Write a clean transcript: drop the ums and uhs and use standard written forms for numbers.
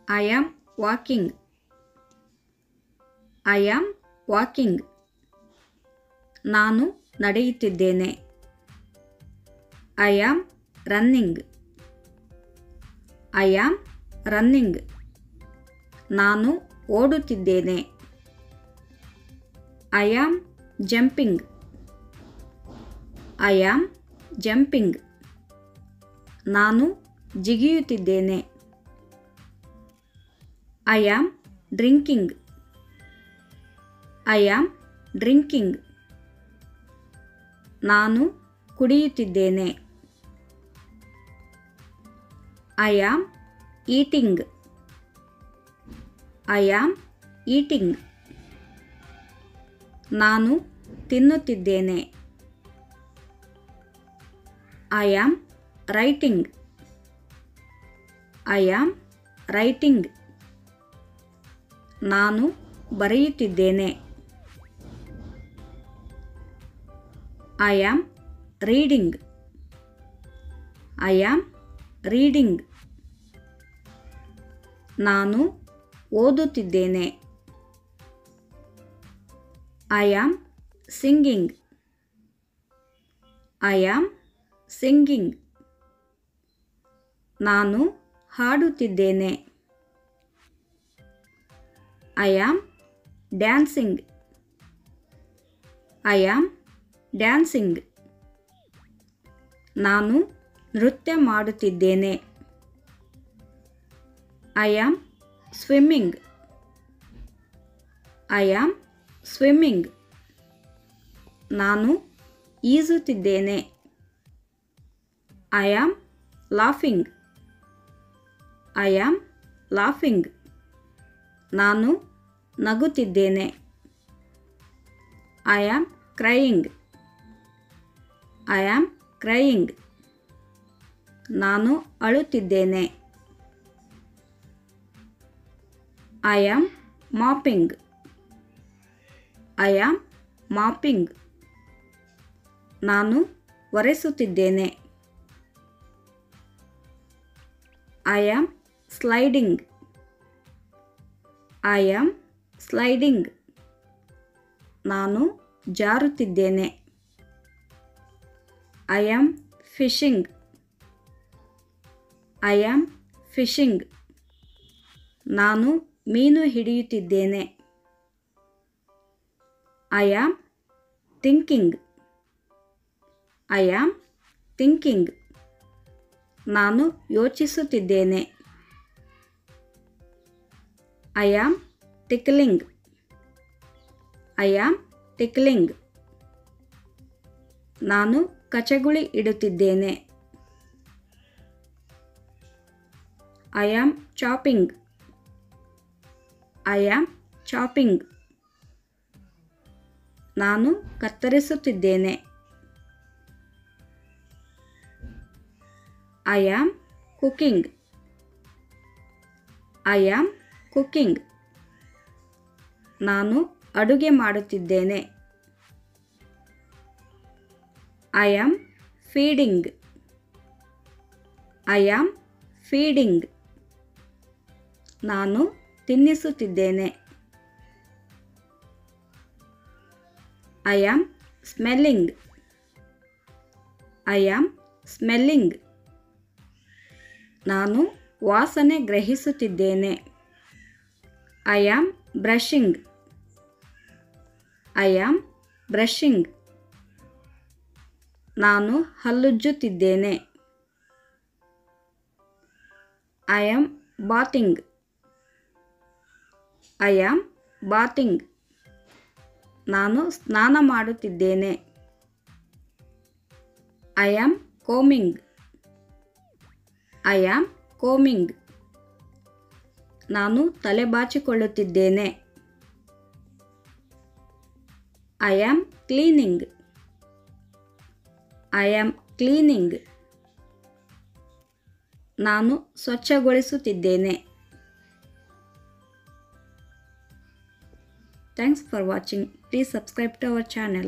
I am walking. I am walking. ನಾನು ನಡೆಯುತ್ತಿದ್ದೇನೆ. I am running. I am running. ನಾನು ಓಡುತ್ತಿದ್ದೇನೆ. I am jumping. I am jumping. ನಾನು ಜಿಗಿಯುತ್ತಿದ್ದೇನೆ. I am drinking. I am drinking. ನಾನು ಕುಡಿಯುತ್ತಿದ್ದೇನೆ. I am eating. I am eating. ನಾನು ತಿನ್ನುತ್ತಿದ್ದೇನೆ. I am writing. I am writing. ನಾನು ಬರೆಯುತ್ತಿದ್ದೇನೆ. I am reading. I am reading. ನಾನು ಓದುತ್ತಿದ್ದೇನೆ. I am singing. I am singing. ನಾನು ಹಾಡುತ್ತಿದ್ದೇನೆ. I am dancing. I am dancing. ನಾನು ನೃತ್ಯ ಮಾಡುತ್ತಿದ್ದೇನೆ. I am swimming. I am swimming. ನಾನು ಈಜುತ್ತಿದ್ದೇನೆ. I am laughing. I am laughing. ನಾನು ನಗುತ್ತಿದ್ದೇನೆ. I am crying. I am crying. ನಾನು ಅಳುತ್ತಿದ್ದೇನೆ. I am mopping. I am mopping. ನಾನು ಒರೆಸುತ್ತಿದ್ದೇನೆ. I am sliding. I am sliding. ನಾನು ಜಾರುತ್ತಿದ್ದೇನೆ. I am fishing. I am fishing. ನಾನು ಮೀನು ಹಿಡಿಯುತ್ತಿದ್ದೇನೆ. I am thinking. I am thinking. ನಾನು ಯೋಚಿಸುತ್ತಿದ್ದೇನೆ. I am tickling. I am tickling. ನಾನು ಕಚಗುಳಿ ಇಡುತ್ತಿದ್ದೇನೆ. I am chopping. I am chopping. ನಾನು ಕತ್ತರಿಸುತ್ತಿದ್ದೇನೆ. I am cooking. I am cooking. ನಾನು ಅಡುಗೆ ಮಾಡುತ್ತಿದ್ದೇನೆ. I am feeding. I am feeding. ನಾನು ತಿನ್ನಿಸುತ್ತಿದ್ದೇನೆ. I am smelling. I am smelling. ನಾನು ವಾಸನೆ ಗ್ರಹಿಸುತ್ತಿದ್ದೇನೆ. I am brushing. I am brushing. ನಾನು ಹಲ್ಲುಜ್ಜುತ್ತಿದ್ದೇನೆ. I am bathing. I am bathing. ನಾನು ಸ್ನಾನ ಮಾಡುತ್ತಿದ್ದೇನೆ. I am combing. I am combing. ನಾನು ತಲೆ ಬಾಚಿಕೊಳ್ಳುತ್ತಿದ್ದೇನೆ. I am cleaning. I am cleaning. ನಾನು ಸ್ವಚ್ಛಗೊಳಿಸುತ್ತಿದ್ದೇನೆ. Thanks for watching. Please subscribe to our channel.